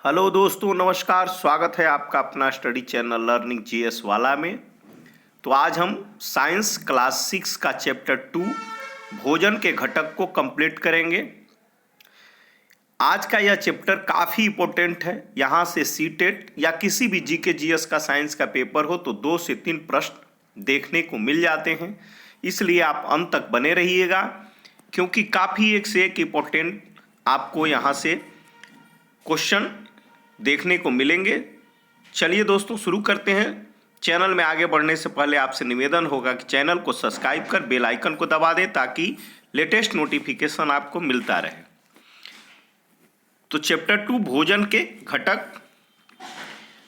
Hello दोस्तों, नमस्कार। स्वागत है आपका अपना स्टडी चैनल लर्निंग जीएस वाला में। तो आज हम साइंस क्लास 6 का चैप्टर 2 भोजन के घटक को कंप्लीट करेंगे। आज का यह चैप्टर काफ़ी इम्पोर्टेंट है। यहाँ से सीटेट या किसी भी जीके जीएस का साइंस का पेपर हो तो 2 से 3 प्रश्न देखने को मिल जाते हैं। इसलिए आप अंत तक बने रहिएगा, क्योंकि काफ़ी एक से एक इम्पोर्टेंट आपको यहाँ से क्वेश्चन देखने को मिलेंगे। चलिए दोस्तों, शुरू करते हैं। चैनल में आगे बढ़ने से पहले आपसे निवेदन होगा कि चैनल को सब्सक्राइब कर बेल आइकन को दबा दें, ताकि लेटेस्ट नोटिफिकेशन आपको मिलता रहे। तो चैप्टर 2 भोजन के घटक,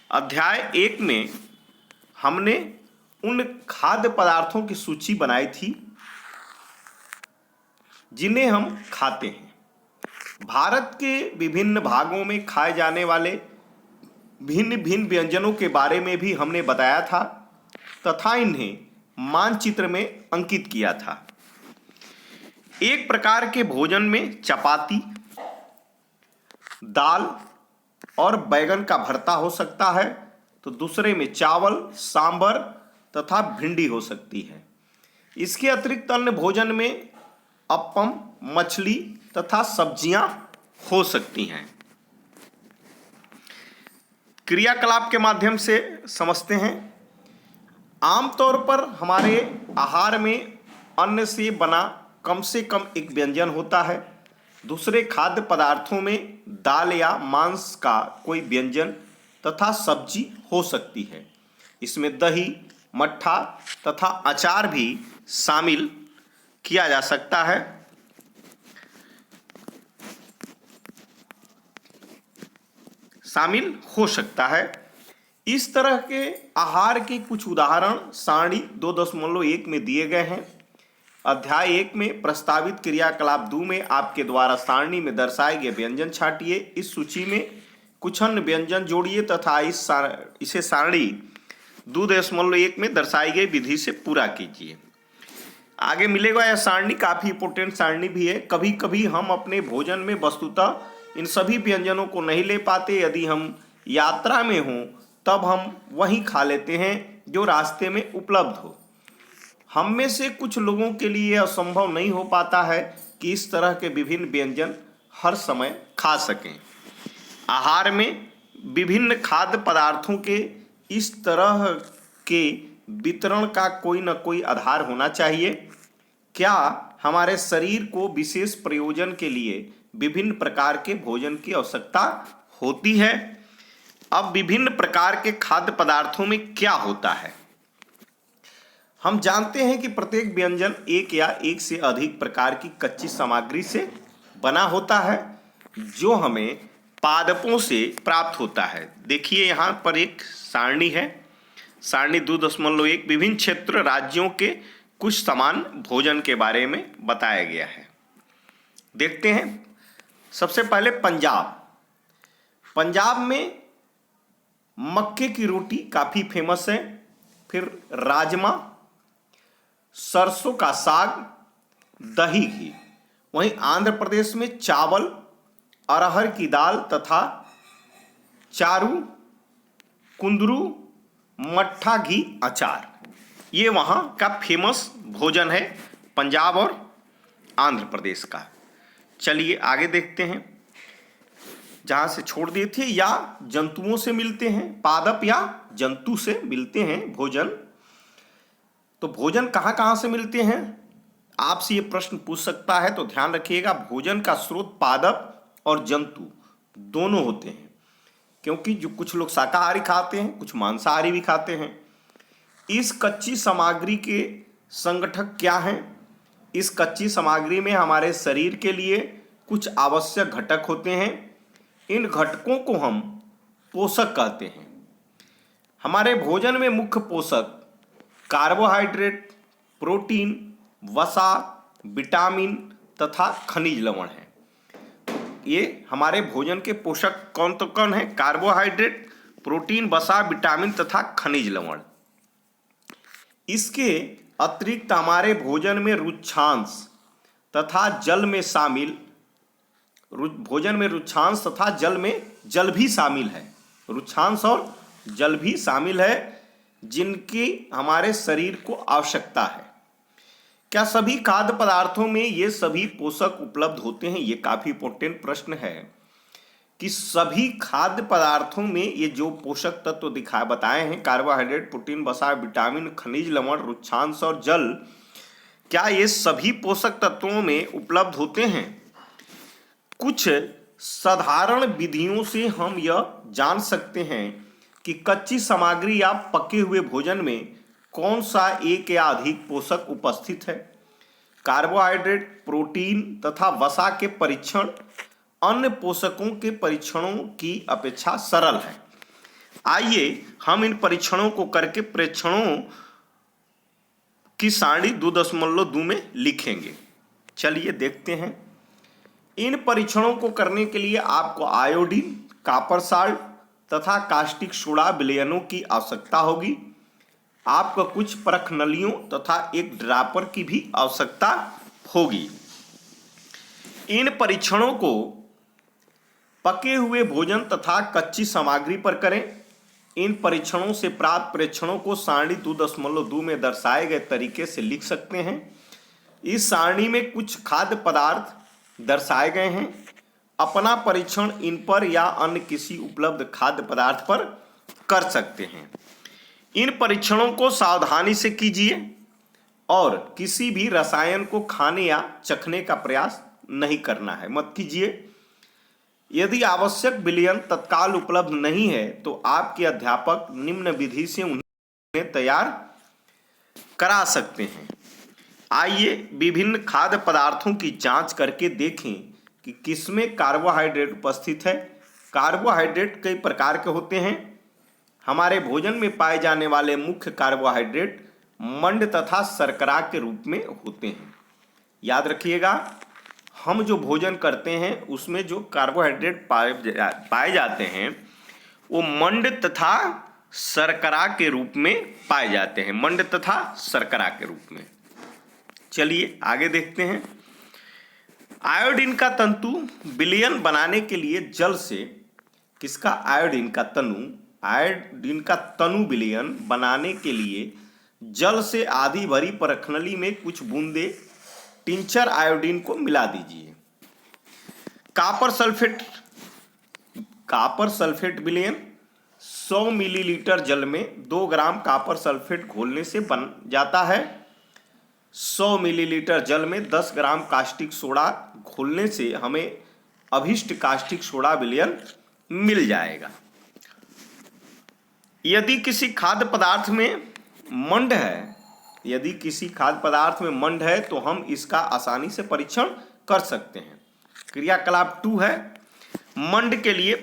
अध्याय 1 में हमने उन खाद्य पदार्थों की सूची बनाई थी जिन्हें हम खाते हैं। भारत के विभिन्न भागों में खाए जाने वाले भिन्न भिन्न व्यंजनों के बारे में भी हमने बताया था तथा इन्हें मानचित्र में अंकित किया था। एक प्रकार के भोजन में चपाती, दाल और बैगन का भरता हो सकता है, तो दूसरे में चावल, सांभर तथा भिंडी हो सकती है। इसके अतिरिक्त अन्य भोजन में अप्पम, मछली तथा सब्जियां हो सकती हैं। क्रियाकलाप के माध्यम से समझते हैं। आमतौर पर हमारे आहार में अन्न से बना कम से कम एक व्यंजन होता है। दूसरे खाद्य पदार्थों में दाल या मांस का कोई व्यंजन तथा सब्जी हो सकती है। इसमें दही, मट्ठा तथा अचार भी शामिल किया जा सकता है। शामिल हो सकता है। इस तरह के आहार के कुछ उदाहरण सारणी 2.1 में दिए गए हैं। अध्याय 1 में प्रस्तावित क्रियाकलाप 2 में आपके द्वारा सारणी में दर्शाए गए व्यंजन छांटिए। इस सूची में कुछ अन्य व्यंजन जोड़िए तथा इसे सारणी 2.1 में दर्शाई गई विधि से पूरा कीजिए। आगे मिलेगा यह सारणी काफ़ी इंपॉर्टेंट सारणी भी है। कभी कभी हम अपने भोजन में वस्तुतः इन सभी व्यंजनों को नहीं ले पाते। यदि हम यात्रा में हों तब हम वहीं खा लेते हैं जो रास्ते में उपलब्ध हो। हम में से कुछ लोगों के लिए यह संभव नहीं हो पाता है कि इस तरह के विभिन्न व्यंजन हर समय खा सकें। आहार में विभिन्न खाद्य पदार्थों के इस तरह के वितरण का कोई न कोई आधार होना चाहिए। क्या हमारे शरीर को विशेष प्रयोजन के लिए विभिन्न प्रकार के भोजन की आवश्यकता होती है? अब विभिन्न प्रकार के खाद्य पदार्थों में क्या होता है? हम जानते हैं कि प्रत्येक व्यंजन एक या एक से अधिक प्रकार की कच्ची सामग्री से बना होता है, जो हमें पादपों से प्राप्त होता है। देखिए, यहाँ पर एक सारणी है। सारणी 2.1 विभिन्न क्षेत्र राज्यों के कुछ समान भोजन के बारे में बताया गया है। देखते हैं। सबसे पहले पंजाब में मक्के की रोटी काफ़ी फेमस है। फिर राजमा, सरसों का साग, दही घी। वहीं आंध्र प्रदेश में चावल, अरहर की दाल तथा चारू, कुंदरू, मट्ठा, घी, अचार, ये वहाँ का फेमस भोजन है, पंजाब और आंध्र प्रदेश का। चलिए आगे देखते हैं। जहाँ से छोड़ दिए थे, या जंतुओं से मिलते हैं, पादप या जंतु से मिलते हैं भोजन। तो भोजन कहाँ कहाँ से मिलते हैं, आपसे ये प्रश्न पूछ सकता है। तो ध्यान रखिएगा, भोजन का स्रोत पादप और जंतु दोनों होते हैं, क्योंकि जो कुछ लोग शाकाहारी खाते हैं, कुछ मांसाहारी भी खाते हैं। इस कच्ची सामग्री के संगठक क्या हैं? इस कच्ची सामग्री में हमारे शरीर के लिए कुछ आवश्यक घटक होते हैं। इन घटकों को हम पोषक कहते हैं। हमारे भोजन में मुख्य पोषक कार्बोहाइड्रेट, प्रोटीन, वसा, विटामिन तथा खनिज लवण हैं। ये हमारे भोजन के पोषक कौन तो कौन है? कार्बोहाइड्रेट, प्रोटीन, वसा, विटामिन तथा खनिज लवण। इसके अतिरिक्त हमारे भोजन में रुक्षांश तथा जल में जल भी शामिल है, रुक्षांश और जल भी शामिल है जिनकी हमारे शरीर को आवश्यकता है। क्या सभी खाद्य पदार्थों में ये सभी पोषक उपलब्ध होते हैं? ये काफी इंपॉर्टेंट प्रश्न है कि सभी खाद्य पदार्थों में ये जो पोषक तत्व बताए हैं, कार्बोहाइड्रेट, प्रोटीन, वसा, विटामिन, खनिज, लवण, रुक्षांश और जल, क्या ये सभी पोषक तत्वों में उपलब्ध होते हैं? कुछ साधारण विधियों से हम यह जान सकते हैं कि कच्ची सामग्री या पके हुए भोजन में कौन सा एक या अधिक पोषक उपस्थित है। कार्बोहाइड्रेट, प्रोटीन तथा वसा के परीक्षण अन्य पोषकों के परीक्षणों की अपेक्षा सरल है। आइए हम इन परीक्षणों को करके प्रेक्षणों की सारणी 2.2 में लिखेंगे। चलिए देखते हैं। इन परीक्षणों को करने के लिए आपको आयोडीन, कॉपर साल्ट तथा कास्टिक सोडा विलयनों की आवश्यकता होगी। आपको कुछ परख नलियों तथा एक ड्रॉपर की भी आवश्यकता होगी। इन परीक्षणों को पके हुए भोजन तथा कच्ची सामग्री पर करें। इन परीक्षणों से प्राप्त प्रेक्षणों को सारणी 2.2 में दर्शाए गए तरीके से लिख सकते हैं। इस सारणी में कुछ खाद्य पदार्थ दर्शाए गए हैं। अपना परीक्षण इन पर या अन्य किसी उपलब्ध खाद्य पदार्थ पर कर सकते हैं। इन परीक्षणों को सावधानी से कीजिए और किसी भी रसायन को खाने या चखने का प्रयास नहीं करना है, मत कीजिए। यदि आवश्यक विलयन तत्काल उपलब्ध नहीं है तो आपके अध्यापक निम्न विधि से उन्हें तैयार करा सकते हैं। आइए विभिन्न खाद्य पदार्थों की जांच करके देखें कि किसमें कार्बोहाइड्रेट उपस्थित है। कार्बोहाइड्रेट कई प्रकार के होते हैं। हमारे भोजन में पाए जाने वाले मुख्य कार्बोहाइड्रेट मंड तथा शर्करा के रूप में होते हैं। याद रखिएगा, हम जो भोजन करते हैं उसमें जो कार्बोहाइड्रेट पाए जाते हैं वो मंड तथा शर्करा के रूप में पाए जाते हैं, मंड तथा शर्करा के रूप में। चलिए आगे देखते हैं। आयोडीन का तंतु विलयन बनाने के लिए जल से किसका आयोडीन का तनु विलयन बनाने के लिए जल से आधी भरी परखनली में कुछ बूंदे टिंचर आयोडीन को मिला दीजिए। कॉपर सल्फेट विलयन 100 मिलीलीटर जल में 2 ग्राम कॉपर सल्फेट घोलने से बन जाता है। 100 मिलीलीटर जल में 10 ग्राम कास्टिक सोडा घोलने से हमें अभिष्ट कास्टिक सोडा विलयन मिल जाएगा। यदि किसी खाद्य पदार्थ में मंड है तो हम इसका आसानी से परीक्षण कर सकते हैं। क्रियाकलाप 2 है मंड के लिए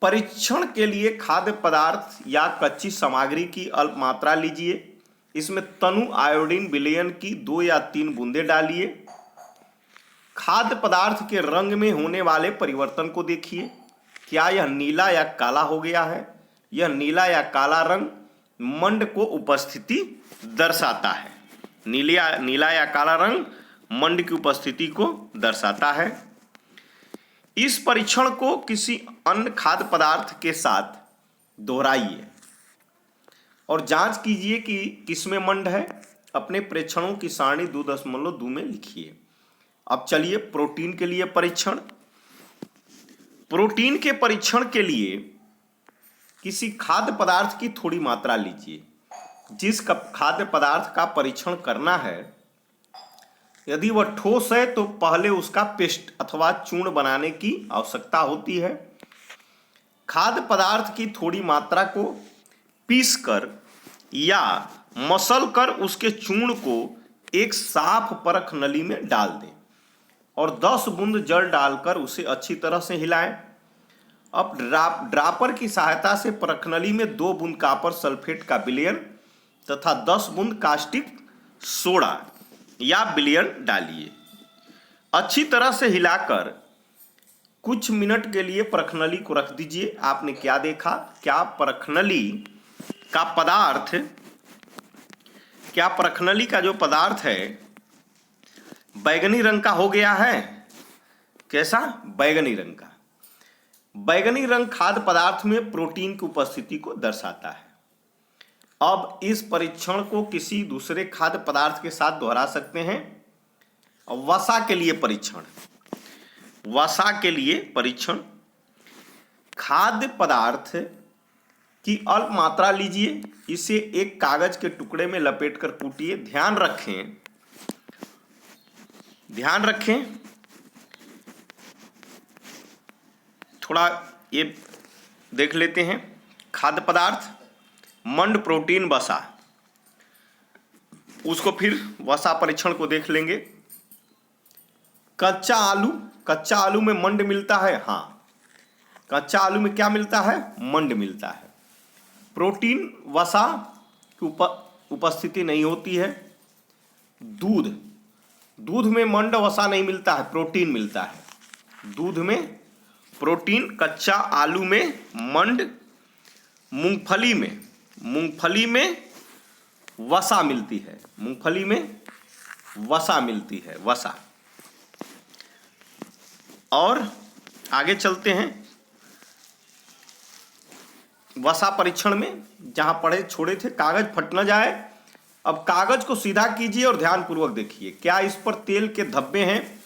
परीक्षण के लिए खाद्य पदार्थ या कच्ची सामग्री की अल्प मात्रा लीजिए। इसमें तनु आयोडीन विलयन की 2 या 3 बूंदें डालिए। खाद्य पदार्थ के रंग में होने वाले परिवर्तन को देखिए। क्या यह नीला या काला हो गया है? यह नीला या काला रंग मंड को उपस्थिति दर्शाता है। नीला या काला रंग मंड की उपस्थिति को दर्शाता है। इस परीक्षण को किसी अन्य खाद्य पदार्थ के साथ दोहराइए और जांच कीजिए कि किसमें मंड है। अपने प्रेक्षणों की सारणी 2.2 में लिखिए। अब चलिए प्रोटीन के लिए परीक्षण। प्रोटीन के परीक्षण के लिए किसी खाद्य पदार्थ की थोड़ी मात्रा लीजिए। जिस खाद्य पदार्थ का परीक्षण करना है यदि वह ठोस है तो पहले उसका पेस्ट अथवा चूर्ण बनाने की आवश्यकता होती है। खाद्य पदार्थ की थोड़ी मात्रा को पीसकर या मसल कर उसके चूर्ण को एक साफ परख नली में डाल दें और 10 बूंद जल डालकर उसे अच्छी तरह से हिलाएं। अब ड्रॉपर की सहायता से परखनली में 2 बूंद कॉपर सल्फेट का विलयन तथा 10 बूंद कास्टिक सोडा या विलयन डालिए। अच्छी तरह से हिलाकर कुछ मिनट के लिए परखनली को रख दीजिए। आपने क्या देखा? क्या परखनली का जो पदार्थ है बैगनी रंग का हो गया है? कैसा? बैगनी रंग का। बैंगनी रंग खाद्य पदार्थ में प्रोटीन की उपस्थिति को दर्शाता है। अब इस परीक्षण को किसी दूसरे खाद्य पदार्थ के साथ दोहरा सकते हैं। वसा के लिए परीक्षण, वसा के लिए परीक्षण, खाद्य पदार्थ की अल्प मात्रा लीजिए, इसे एक कागज के टुकड़े में लपेटकर कूटिए। ध्यान रखें थोड़ा ये देख लेते हैं। खाद्य पदार्थ, मंड, प्रोटीन, वसा, उसको फिर वसा परीक्षण को देख लेंगे। कच्चा आलू में मंड मिलता है। हाँ, कच्चा आलू में क्या मिलता है? मंड मिलता है। प्रोटीन, वसा की उपस्थिति नहीं होती है। दूध में मंड वसा नहीं मिलता है, प्रोटीन मिलता है। दूध में प्रोटीन, कच्चा आलू में मंड, मूंगफली में वसा मिलती है। मूंगफली में वसा मिलती है, वसा। और आगे चलते हैं वसा परीक्षण में, जहां पढ़े छोड़े थे। कागज फट न जाए। अब कागज को सीधा कीजिए और ध्यानपूर्वक देखिए, क्या इस पर तेल के धब्बे हैं?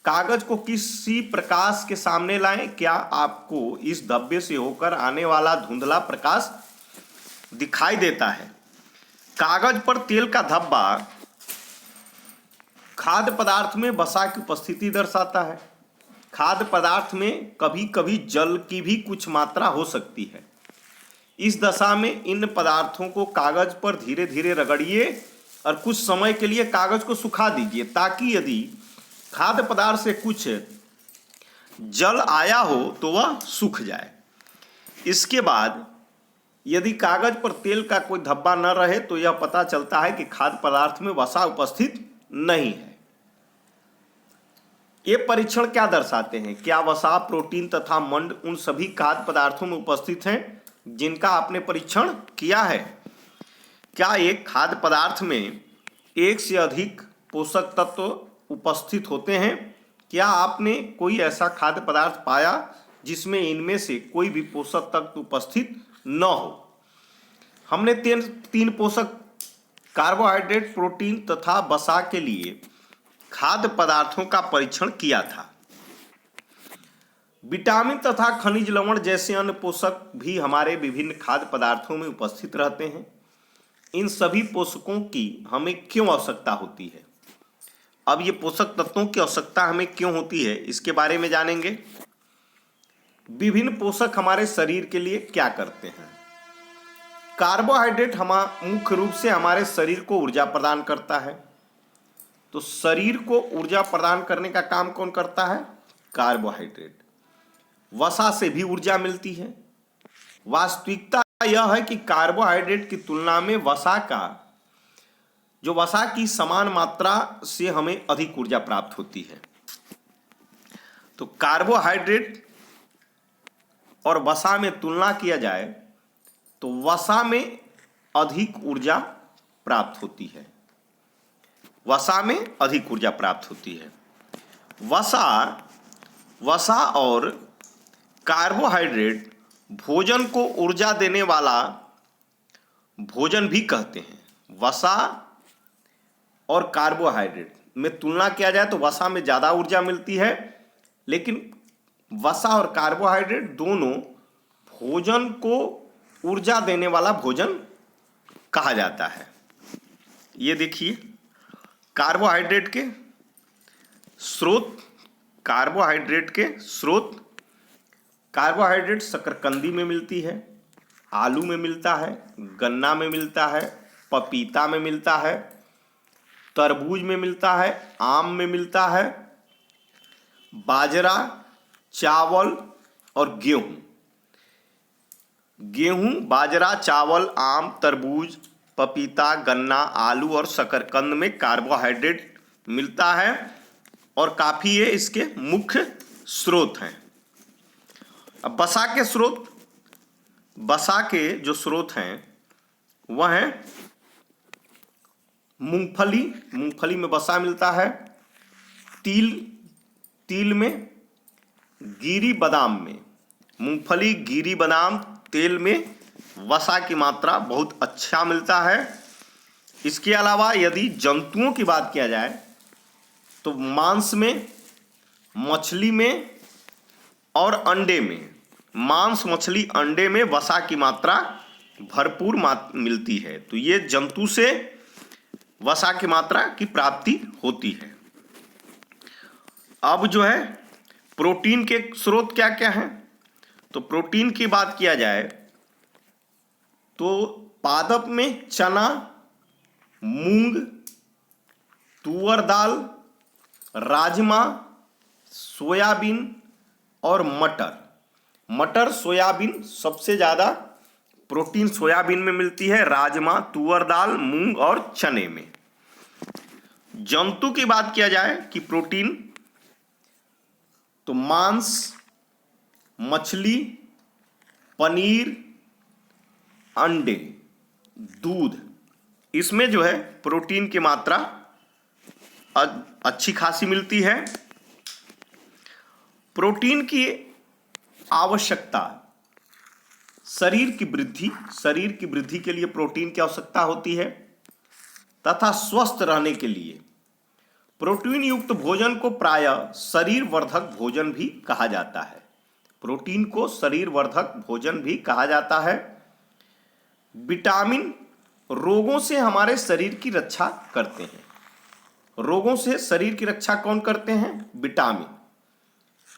कागज को किसी प्रकाश के सामने लाएं। क्या आपको इस धब्बे से होकर आने वाला धुंधला प्रकाश दिखाई देता है? कागज पर तेल का धब्बा खाद्य पदार्थ में वसा की उपस्थिति दर्शाता है। खाद्य पदार्थ में कभी कभी जल की भी कुछ मात्रा हो सकती है। इस दशा में इन पदार्थों को कागज पर धीरे धीरे रगड़िए और कुछ समय के लिए कागज को सुखा दीजिए, ताकि यदि खाद्य पदार्थ से कुछ जल आया हो तो वह सूख जाए। इसके बाद यदि कागज पर तेल का कोई धब्बा न रहे तो यह पता चलता है कि खाद्य पदार्थ में वसा उपस्थित नहीं है। ये परीक्षण क्या दर्शाते हैं? क्या वसा, प्रोटीन तथा मंड उन सभी खाद्य पदार्थों में उपस्थित हैं जिनका आपने परीक्षण किया है? क्या एक खाद्य पदार्थ में एक से अधिक पोषक तत्व उपस्थित होते हैं? क्या आपने कोई ऐसा खाद्य पदार्थ पाया जिसमें इनमें से कोई भी पोषक तत्व उपस्थित न हो? हमने तीन पोषक कार्बोहाइड्रेट, प्रोटीन तथा वसा के लिए खाद्य पदार्थों का परीक्षण किया था। विटामिन तथा खनिज लवण जैसे अन्य पोषक भी हमारे विभिन्न खाद्य पदार्थों में उपस्थित रहते हैं। इन सभी पोषकों की हमें क्यों आवश्यकता होती है? अब ये पोषक तत्वों की आवश्यकता हमें क्यों होती है, इसके बारे में जानेंगे। विभिन्न पोषक हमारे शरीर के लिए क्या करते हैं? कार्बोहाइड्रेट मुख्य रूप से हमारे शरीर को ऊर्जा प्रदान करता है। तो शरीर को ऊर्जा प्रदान करने का काम कौन करता है? कार्बोहाइड्रेट। वसा से भी ऊर्जा मिलती है। वास्तविकता यह है कि कार्बोहाइड्रेट की तुलना में वसा की समान मात्रा से हमें अधिक ऊर्जा प्राप्त होती है। तो कार्बोहाइड्रेट और वसा में तुलना किया जाए तो वसा में अधिक ऊर्जा प्राप्त होती है। वसा में अधिक ऊर्जा प्राप्त होती है। वसा और कार्बोहाइड्रेट भोजन को ऊर्जा देने वाला भोजन भी कहते हैं। वसा और कार्बोहाइड्रेट में तुलना किया जाए तो वसा में ज़्यादा ऊर्जा मिलती है, लेकिन वसा और कार्बोहाइड्रेट दोनों भोजन को ऊर्जा देने वाला भोजन कहा जाता है। ये देखिए कार्बोहाइड्रेट के स्रोत कार्बोहाइड्रेट शकरकंदी में मिलती है, आलू में मिलता है, गन्ना में मिलता है, पपीता में मिलता है, तरबूज में मिलता है, आम में मिलता है, बाजरा, चावल और गेहूं, बाजरा, चावल, आम, तरबूज, पपीता, गन्ना, आलू और शकरकंद में कार्बोहाइड्रेट मिलता है और काफ़ी ये इसके मुख्य स्रोत हैं। अब वसा के जो स्रोत हैं वह हैं मूंगफली में वसा मिलता है, तिल में, गिरी बादाम में, मूंगफली, गिरी बादाम तेल में वसा की मात्रा बहुत अच्छा मिलता है। इसके अलावा यदि जंतुओं की बात किया जाए तो मांस में, मछली में और अंडे में, मांस, मछली, अंडे में वसा की मात्रा भरपूर मिलती है। तो ये जंतु से वसा की मात्रा की प्राप्ति होती है। अब जो है प्रोटीन के स्रोत क्या क्या हैं, तो प्रोटीन की बात किया जाए तो पादप में चना, मूंग, तुअर दाल, राजमा, सोयाबीन और मटर, सोयाबीन सबसे ज़्यादा प्रोटीन सोयाबीन में मिलती है, राजमा, तुअर दाल, मूंग और चने में। जंतु की बात किया जाए कि प्रोटीन, तो मांस, मछली, पनीर, अंडे, दूध, इसमें जो है प्रोटीन की मात्रा अच्छी खासी मिलती है। प्रोटीन की आवश्यकता शरीर की वृद्धि के लिए प्रोटीन की आवश्यकता होती है तथा स्वस्थ रहने के लिए प्रोटीन युक्त भोजन को प्रायः शरीर वर्धक भोजन भी कहा जाता है। प्रोटीन को शरीर वर्धक भोजन भी कहा जाता है। विटामिन रोगों से हमारे शरीर की रक्षा करते हैं। रोगों से शरीर की रक्षा कौन करते हैं?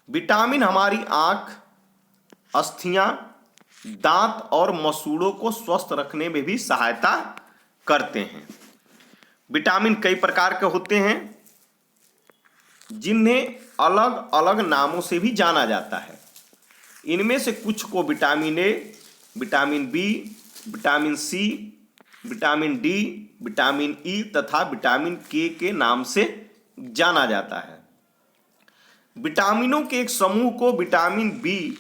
विटामिन हमारी आंख, अस्थियां, दांत और मसूड़ों को स्वस्थ रखने में भी सहायता करते हैं। विटामिन कई प्रकार के होते हैं जिन्हें अलग अलग नामों से भी जाना जाता है। इनमें से कुछ को vitamin A, vitamin B, vitamin C, vitamin D, vitamin E तथा विटामिन के नाम से जाना जाता है। विटामिनों के एक समूह को विटामिन बी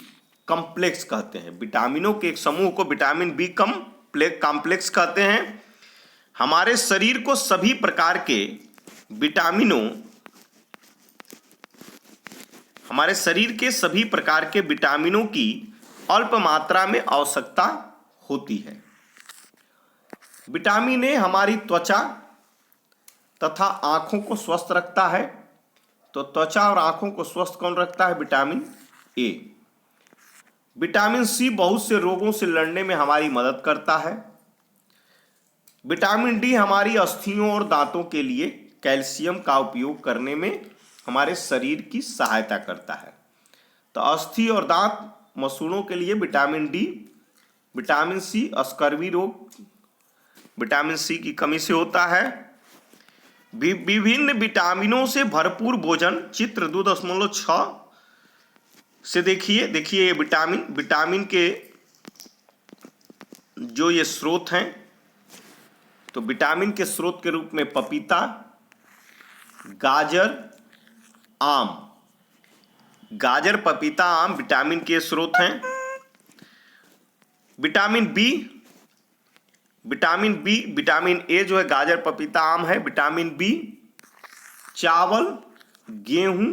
कॉम्प्लेक्स कहते हैं। विटामिनों के एक समूह को विटामिन बी कॉम्प्लेक्स कहते हैं। हमारे शरीर को सभी प्रकार के विटामिनों हमारे शरीर के सभी प्रकार के विटामिनों की अल्प मात्रा में आवश्यकता होती है। विटामिन ए हमारी त्वचा तथा आंखों को स्वस्थ रखता है। तो त्वचा और आंखों को स्वस्थ कौन रखता है? Vitamin A. विटामिन सी बहुत से रोगों से लड़ने में हमारी मदद करता है। विटामिन डी हमारी अस्थियों और दांतों के लिए कैल्शियम का उपयोग करने में हमारे शरीर की सहायता करता है। तो अस्थि और दांत मसूड़ों के लिए vitamin D. Vitamin C scurvy रोग विटामिन सी की कमी से होता है। विभिन्न विटामिनों से भरपूर भोजन चित्र 2.6 से देखिए ये विटामिन के जो ये स्रोत हैं, तो विटामिन के स्रोत के रूप में पपीता, गाजर, आम, पपीता, आम विटामिन के स्रोत हैं। विटामिन बी, विटामिन ए जो है गाजर, पपीता, आम है। विटामिन बी चावल, गेहूं,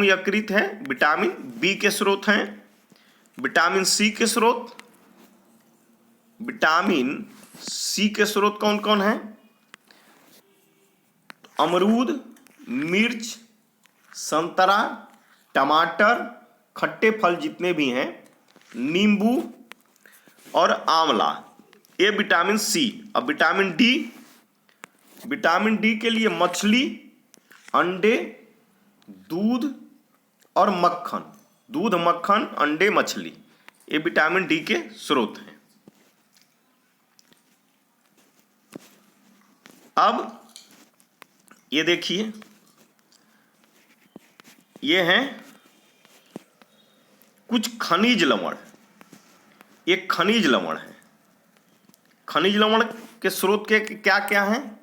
यकृत है, विटामिन बी के स्रोत हैं। विटामिन सी के स्रोत, कौन कौन है? अमरूद, मिर्च, संतरा, टमाटर, खट्टे फल जितने भी हैं, नींबू और आंवला, ये विटामिन सी। अब विटामिन डी के लिए मछली, अंडे, दूध और मक्खन, अंडे, मछली, ये विटामिन डी के स्रोत हैं। अब ये देखिए, ये हैं कुछ खनिज लवण। ये खनिज लवण है। खनिज लवण के स्रोत के क्या क्या हैं?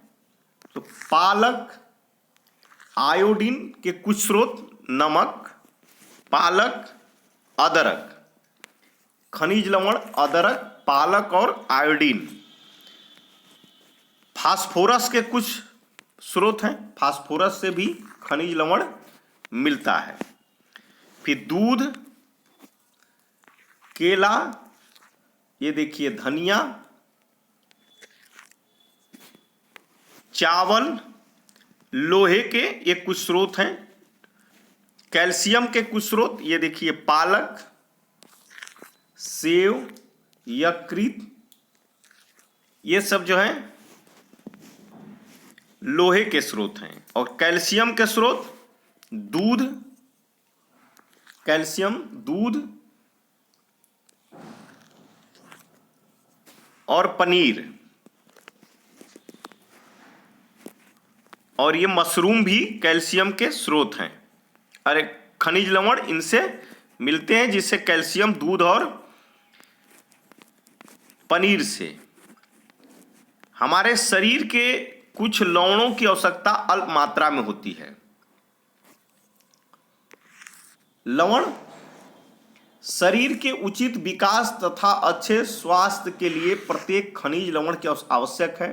तो पालक, आयोडीन के कुछ स्रोत, नमक, पालक, अदरक। खनिज लवण अदरक, पालक और आयोडीन। फास्फोरस के कुछ स्रोत हैं। फास्फोरस से भी खनिज लवण मिलता है। फिर दूध, केला, ये देखिए धनिया, चावल, लोहे के ये कुछ स्रोत हैं। कैल्शियम के कुछ स्रोत, ये देखिए पालक, सेव, यकृत, ये सब जो है लोहे के स्रोत हैं। और कैल्शियम के स्रोत दूध, कैल्शियम दूध और पनीर, और ये मशरूम भी कैल्शियम के स्रोत हैं। अरे खनिज लवण इनसे मिलते हैं, जिससे कैल्शियम दूध और पनीर से। हमारे शरीर के कुछ लवणों की आवश्यकता अल्प मात्रा में होती है। लवण शरीर के उचित विकास तथा अच्छे स्वास्थ्य के लिए प्रत्येक खनिज लवण की आवश्यक है।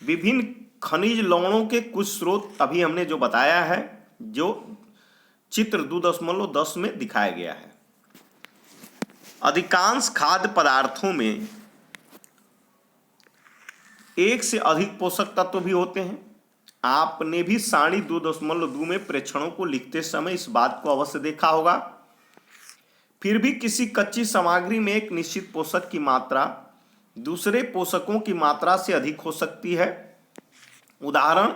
विभिन्न खनिज लवणों के कुछ स्रोत अभी हमने जो बताया है, जो चित्र 2.10 में दिखाया गया है। अधिकांश खाद्य पदार्थों में एक से अधिक पोषक तत्व भी होते हैं। आपने भी सारणी 2.2 में प्रेक्षणों को लिखते समय इस बात को अवश्य देखा होगा। फिर भी किसी कच्ची सामग्री में एक निश्चित पोषक की मात्रा दूसरे पोषकों की मात्रा से अधिक हो सकती है। उदाहरण,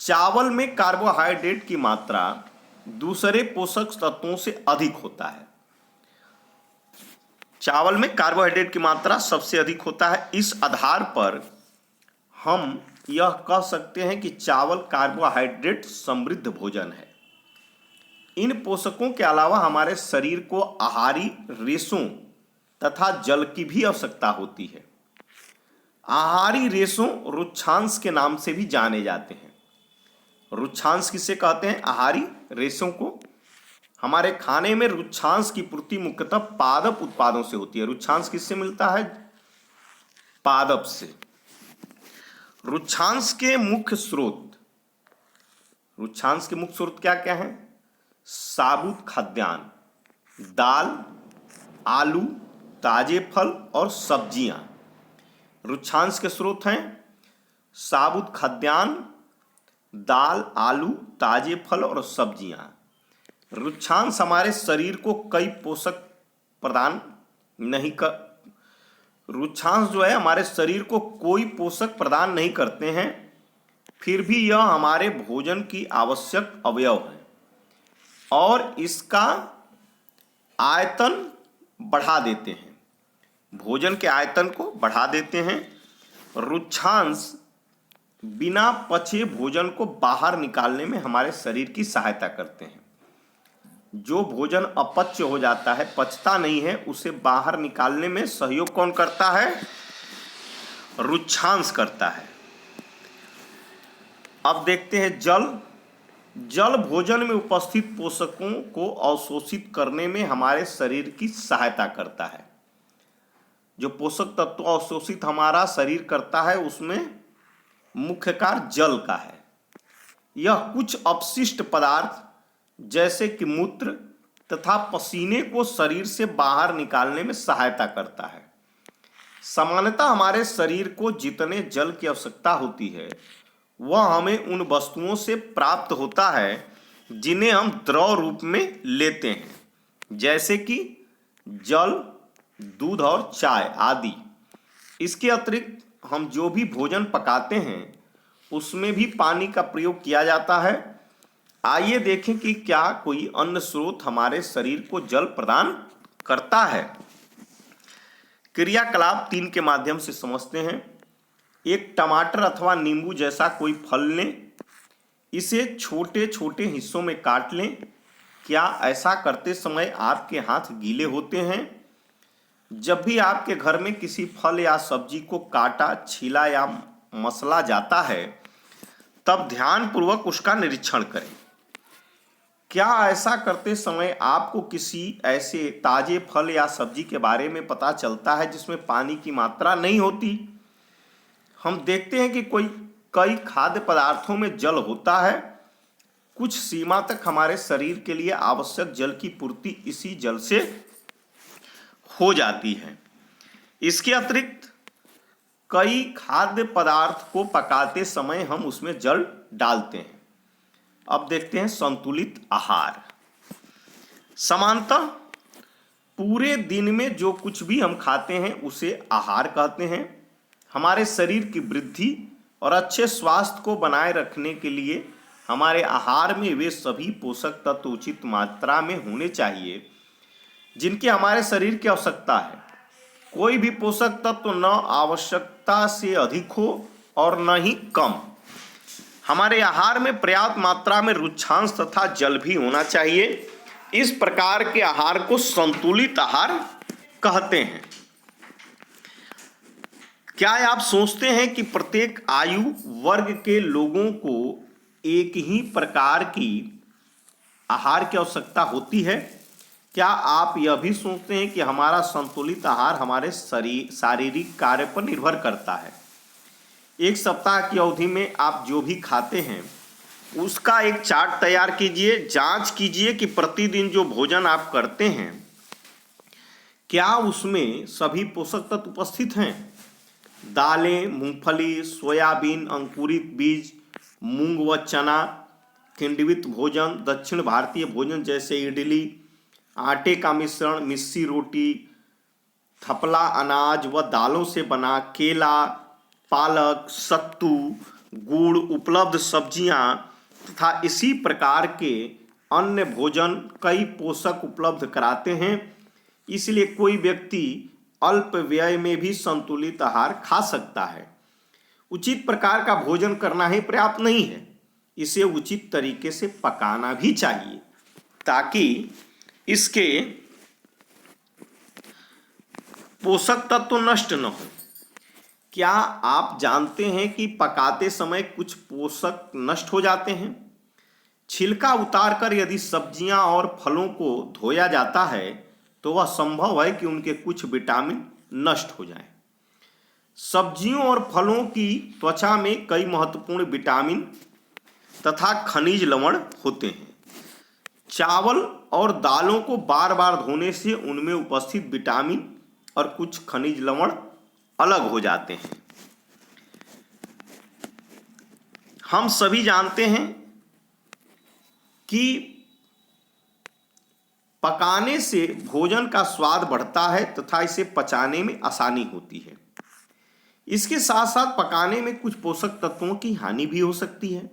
चावल में कार्बोहाइड्रेट की मात्रा दूसरे पोषक तत्वों से अधिक होता है। चावल में कार्बोहाइड्रेट की मात्रा सबसे अधिक होता है। इस आधार पर हम यह कह सकते हैं कि चावल कार्बोहाइड्रेट समृद्ध भोजन है। इन पोषकों के अलावा हमारे शरीर को आहारी रेशों तथा जल की भी आवश्यकता होती है। आहारी रेशों रुक्षांश के नाम से भी जाने जाते हैं। रुक्षांश किसे कहते हैं? आहारी रेशों को। हमारे खाने में रुक्षांश की पूर्ति मुख्यतः पादप उत्पादों से होती है। रुक्षांश किससे मिलता है? पादप से। रुक्षांश के मुख्य स्रोत क्या क्या हैं? साबुत खाद्यान्न, दाल, आलू, ताजे फल और सब्जियां रुक्षांश के स्रोत हैं। साबुत खाद्यान्न, दाल, आलू, ताजे फल और सब्जियां। रुक्षांश हमारे शरीर को कई पोषक प्रदान नहीं कर रुक्षांश जो है हमारे शरीर को कोई पोषक प्रदान नहीं करते हैं, फिर भी यह हमारे भोजन की आवश्यक अवयव है और इसका आयतन बढ़ा देते हैं। भोजन के आयतन को बढ़ा देते हैं। रुक्षांश बिना पचे भोजन को बाहर निकालने में हमारे शरीर की सहायता करते हैं। जो भोजन अपच्य हो जाता है, पचता नहीं है, उसे बाहर निकालने में सहयोग कौन करता है? रुक्षांश करता है। अब देखते हैं जल भोजन में उपस्थित पोषकों को अवशोषित करने में हमारे शरीर की सहायता करता है। जो पोषक तत्व अवशोषित हमारा शरीर करता है उसमें मुख्य कार्य जल का है। यह कुछ अपशिष्ट पदार्थ जैसे कि मूत्र तथा पसीने को शरीर से बाहर निकालने में सहायता करता है। सामान्यतः हमारे शरीर को जितने जल की आवश्यकता होती है वह हमें उन वस्तुओं से प्राप्त होता है जिन्हें हम द्रव रूप में लेते हैं, जैसे कि जल, दूध और चाय आदि। इसके अतिरिक्त हम जो भी भोजन पकाते हैं उसमें भी पानी का प्रयोग किया जाता है। आइए देखें कि क्या कोई अन्य स्रोत हमारे शरीर को जल प्रदान करता है। क्रियाकलाप 3 के माध्यम से समझते हैं। एक टमाटर अथवा नींबू जैसा कोई फल लें, इसे छोटे छोटे हिस्सों में काट लें। क्या ऐसा करते समय आपके हाथ गीले होते हैं? जब भी आपके घर में किसी फल या सब्जी को काटा, छीला या मसला जाता है तब ध्यानपूर्वक उसका निरीक्षण करें। क्या ऐसा करते समय आपको किसी ऐसे ताजे फल या सब्जी के बारे में पता चलता है जिसमें पानी की मात्रा नहीं होती? हम देखते हैं कि कई खाद्य पदार्थों में जल होता है कुछ सीमा तक हमारे शरीर के लिए आवश्यक जल की पूर्ति इसी जल से हो जाती है। इसके अतिरिक्त कई खाद्य पदार्थ को पकाते समय हम उसमें जल डालते हैं। अब देखते हैं संतुलित आहार। सामान्यतः पूरे दिन में जो कुछ भी हम खाते हैं उसे आहार कहते हैं। हमारे शरीर की वृद्धि और अच्छे स्वास्थ्य को बनाए रखने के लिए हमारे आहार में वे सभी पोषक तत्व उचित मात्रा में होने चाहिए जिनकी हमारे शरीर की आवश्यकता है। कोई भी पोषक तत्व न आवश्यकता से अधिक हो और न ही कम। हमारे आहार में पर्याप्त मात्रा में रुक्षांश तथा जल भी होना चाहिए। इस प्रकार के आहार को संतुलित आहार कहते हैं। क्या आप सोचते हैं कि प्रत्येक आयु वर्ग के लोगों को एक ही प्रकार की आहार की आवश्यकता होती है? क्या आप यह भी सोचते हैं कि हमारा संतुलित आहार हमारे शारीरिक कार्य पर निर्भर करता है? एक सप्ताह की अवधि में आप जो भी खाते हैं उसका एक चार्ट तैयार कीजिए। जांच कीजिए कि प्रतिदिन जो भोजन आप करते हैं क्या उसमें सभी पोषक तत्व उपस्थित हैं। दालें, मूंगफली, सोयाबीन, अंकुरित बीज, मूंग व चना, खंडवित भोजन, दक्षिण भारतीय भोजन जैसे इडली, आटे का मिश्रण, मिस्सी रोटी, थपला अनाज व दालों से बना केला, पालक, सत्तू, गुड़, उपलब्ध सब्जियां तथा इसी प्रकार के अन्य भोजन कई पोषक उपलब्ध कराते हैं। इसलिए कोई व्यक्ति अल्प व्यय में भी संतुलित आहार खा सकता है। उचित प्रकार का भोजन करना ही पर्याप्त नहीं है, इसे उचित तरीके से पकाना भी चाहिए ताकि इसके पोषक तत्व नष्ट न हो। क्या आप जानते हैं कि पकाते समय कुछ पोषक नष्ट हो जाते हैं? छिलका उतारकर यदि सब्जियां और फलों को धोया जाता है तो वह संभव है कि उनके कुछ विटामिन नष्ट हो जाएं। सब्जियों और फलों की त्वचा में कई महत्वपूर्ण विटामिन तथा खनिज लवण होते हैं। चावल और दालों को बार बार धोने से उनमें उपस्थित विटामिन और कुछ खनिज लवण अलग हो जाते हैं। हम सभी जानते हैं कि पकाने से भोजन का स्वाद बढ़ता है तथा इसे पचाने में आसानी होती है। इसके साथ साथ पकाने में कुछ पोषक तत्वों की हानि भी हो सकती है।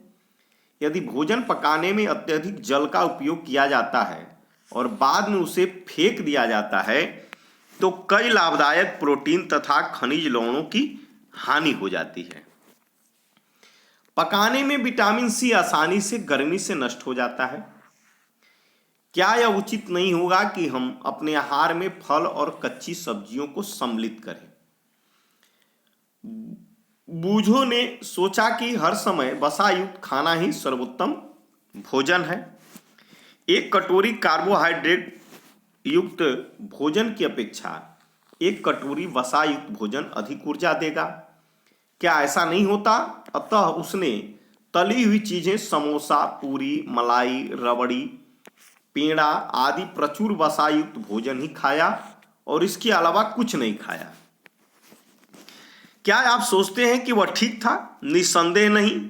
यदि भोजन पकाने में अत्यधिक जल का उपयोग किया जाता है और बाद में उसे फेंक दिया जाता है तो कई लाभदायक प्रोटीन तथा खनिज लवणों की हानि हो जाती है। पकाने में विटामिन सी आसानी से गर्मी से नष्ट हो जाता है। क्या यह उचित नहीं होगा कि हम अपने आहार में फल और कच्ची सब्जियों को सम्मिलित करें? बूझों ने सोचा कि हर समय वसा युक्त खाना ही सर्वोत्तम भोजन है। एक कटोरी कार्बोहाइड्रेट युक्त भोजन की अपेक्षा एक कटोरी वसा युक्त भोजन अधिक ऊर्जा देगा। क्या ऐसा नहीं होता? अतः उसने तली हुई चीजें, समोसा, पूरी, मलाई, रबड़ी, पेड़ा आदि प्रचुर वसा युक्त भोजन ही खाया और इसके अलावा कुछ नहीं खाया। क्या आप सोचते हैं कि वह ठीक था? निस्संदेह नहीं।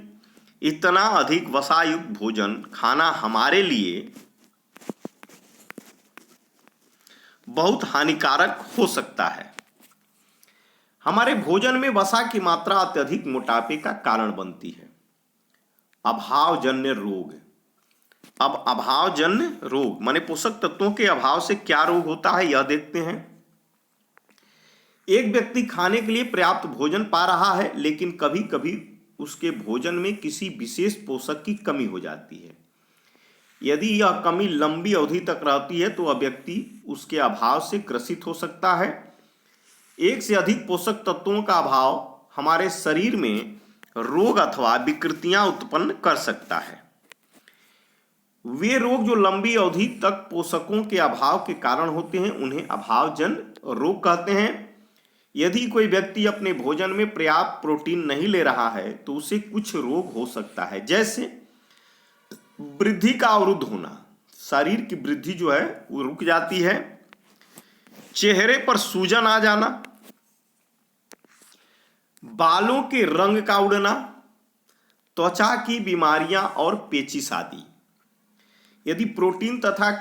इतना अधिक वसा युक्त भोजन खाना हमारे लिए बहुत हानिकारक हो सकता है। हमारे भोजन में वसा की मात्रा अत्यधिक मोटापे का कारण बनती है। अभावजन्य रोग। अब अभावजन्य रोग माने पोषक तत्वों के अभाव से क्या रोग होता है यह देखते हैं। एक व्यक्ति खाने के लिए पर्याप्त भोजन पा रहा है लेकिन कभी कभी उसके भोजन में किसी विशेष पोषक की कमी हो जाती है। यदि यह कमी लंबी अवधि तक रहती है तो वह व्यक्ति उसके अभाव से ग्रसित हो सकता है। एक से अधिक पोषक तत्वों का अभाव हमारे शरीर में रोग अथवा विकृतियां उत्पन्न कर सकता है। वे रोग जो लंबी अवधि तक पोषकों के अभाव के कारण होते हैं उन्हें अभावजन्य रोग कहते हैं। यदि कोई व्यक्ति अपने भोजन में पर्याप्त प्रोटीन नहीं ले रहा है तो उसे कुछ रोग हो सकता है, जैसे वृद्धि का अवरुद्ध होना, शरीर की वृद्धि जो है वो रुक जाती है। चेहरे पर सूजन आ जाना, बालों के रंग का उड़ना, त्वचा की बीमारियां और पेचिश आदि। यदि प्रोटीन तथा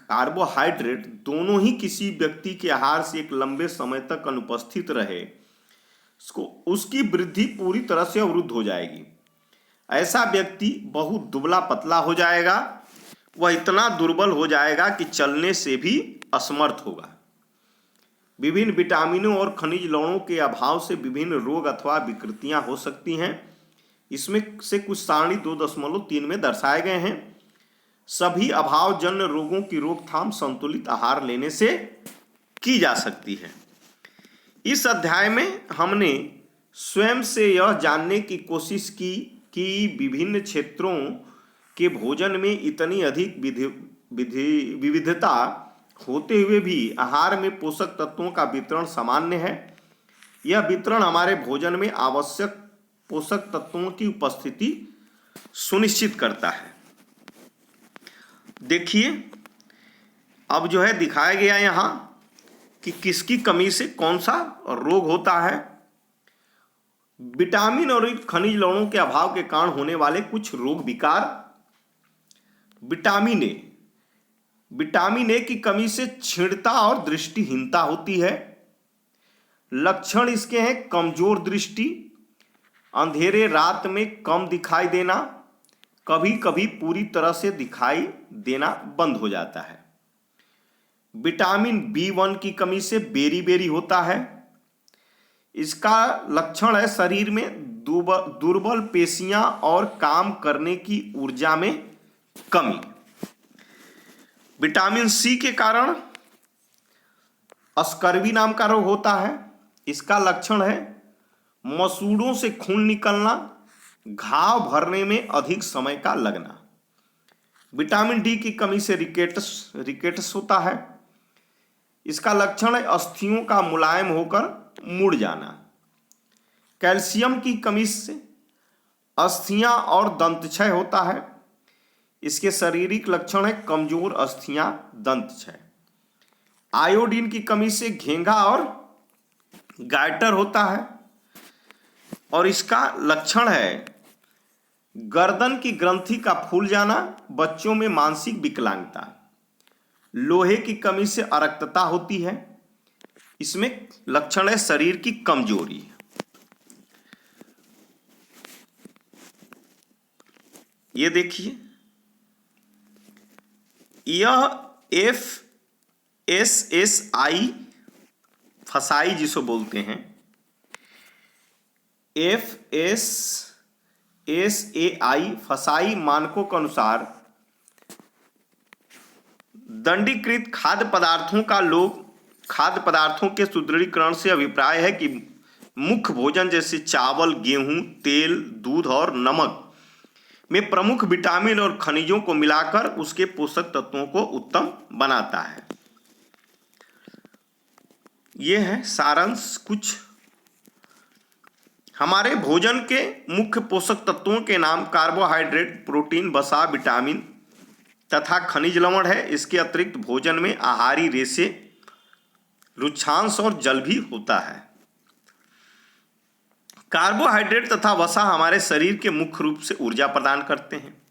कार्बोहाइड्रेट दोनों ही किसी व्यक्ति के आहार से एक लंबे समय तक अनुपस्थित रहे, उसकी वृद्धि पूरी तरह से अवरुद्ध हो जाएगी। ऐसा व्यक्ति बहुत दुबला पतला हो जाएगा, वह इतना दुर्बल हो जाएगा कि चलने से भी असमर्थ होगा। विभिन्न विटामिनों और खनिज लवणों के अभाव से विभिन्न रोग अथवा विकृतियां हो सकती हैं। इसमें से कुछ सारणी 2.3 में दर्शाए गए हैं। सभी अभावजन्य रोगों की रोकथाम संतुलित आहार लेने से की जा सकती है। इस अध्याय में हमने स्वयं से यह जानने की कोशिश की कि विभिन्न क्षेत्रों के भोजन में इतनी अधिक विविधता होते हुए भी आहार में पोषक तत्वों का वितरण सामान्य है। यह वितरण हमारे भोजन में आवश्यक पोषक तत्वों की उपस्थिति सुनिश्चित करता है। देखिए, अब जो है दिखाया गया यहाँ कि किसकी कमी से कौन सा रोग होता है। विटामिन और खनिज लवणों के अभाव के कारण होने वाले कुछ रोग विकार। विटामिन ए की कमी से क्षीणता और दृष्टिहीनता होती है। लक्षण इसके हैं कमजोर दृष्टि, अंधेरे रात में कम दिखाई देना, कभी कभी पूरी तरह से दिखाई देना बंद हो जाता है। विटामिन B1 की कमी से बेरी होता है। इसका लक्षण है शरीर में दुर्बल पेशियां और काम करने की ऊर्जा में कमी। विटामिन C के कारण स्कर्वी नाम का रोग होता है। इसका लक्षण है मसूड़ों से खून निकलना, घाव भरने में अधिक समय का लगना। विटामिन डी की कमी से रिकेट्स होता है। इसका लक्षण है अस्थियों का मुलायम होकर मुड़ जाना। कैल्शियम की कमी से अस्थियां और दंतक्षय होता है। इसके शारीरिक लक्षण है कमजोर अस्थियां, दंतक्षय। आयोडीन की कमी से घेंघा और गायटर होता है और इसका लक्षण है गर्दन की ग्रंथि का फूल जाना, बच्चों में मानसिक विकलांगता। लोहे की कमी से अरक्तता होती है। इसमें लक्षण है शरीर की कमजोरी। ये देखिए, यह FSSAI फसाई जिसको बोलते हैं, FSSAI फसाई मानकों के अनुसार दंडीकृत खाद्य पदार्थों के सुदृढ़ीकरण से अभिप्राय है कि मुख्य भोजन जैसे चावल, गेहूं, तेल, दूध और नमक में प्रमुख विटामिन और खनिजों को मिलाकर उसके पोषक तत्वों को उत्तम बनाता है। यह है सारांश। कुछ हमारे भोजन के मुख्य पोषक तत्वों के नाम कार्बोहाइड्रेट, प्रोटीन, वसा, विटामिन तथा खनिज लवण है। इसके अतिरिक्त भोजन में आहारी रेशे, रुक्षांश और जल भी होता है। कार्बोहाइड्रेट तथा वसा हमारे शरीर के मुख्य रूप से ऊर्जा प्रदान करते हैं।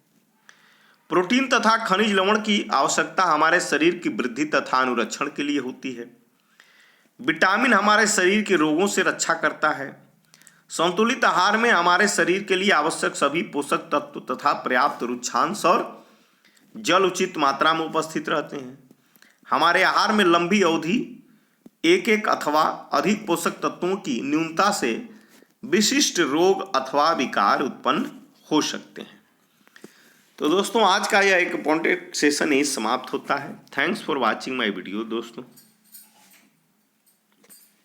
प्रोटीन तथा खनिज लवण की आवश्यकता हमारे शरीर की वृद्धि तथा अनुरक्षण के लिए होती है। विटामिन हमारे शरीर के रोगों से रक्षा करता है। संतुलित आहार में हमारे शरीर के लिए आवश्यक सभी पोषक तत्व तथा पर्याप्त रुक्षांश और जल उचित मात्रा में उपस्थित रहते हैं। हमारे आहार में लंबी अवधि एक अथवा अधिक पोषक तत्वों की न्यूनता से विशिष्ट रोग अथवा विकार उत्पन्न हो सकते हैं। तो दोस्तों, आज का यह एक पॉइंटेड सेशन यही समाप्त होता है। Thanks for watching my video दोस्तों।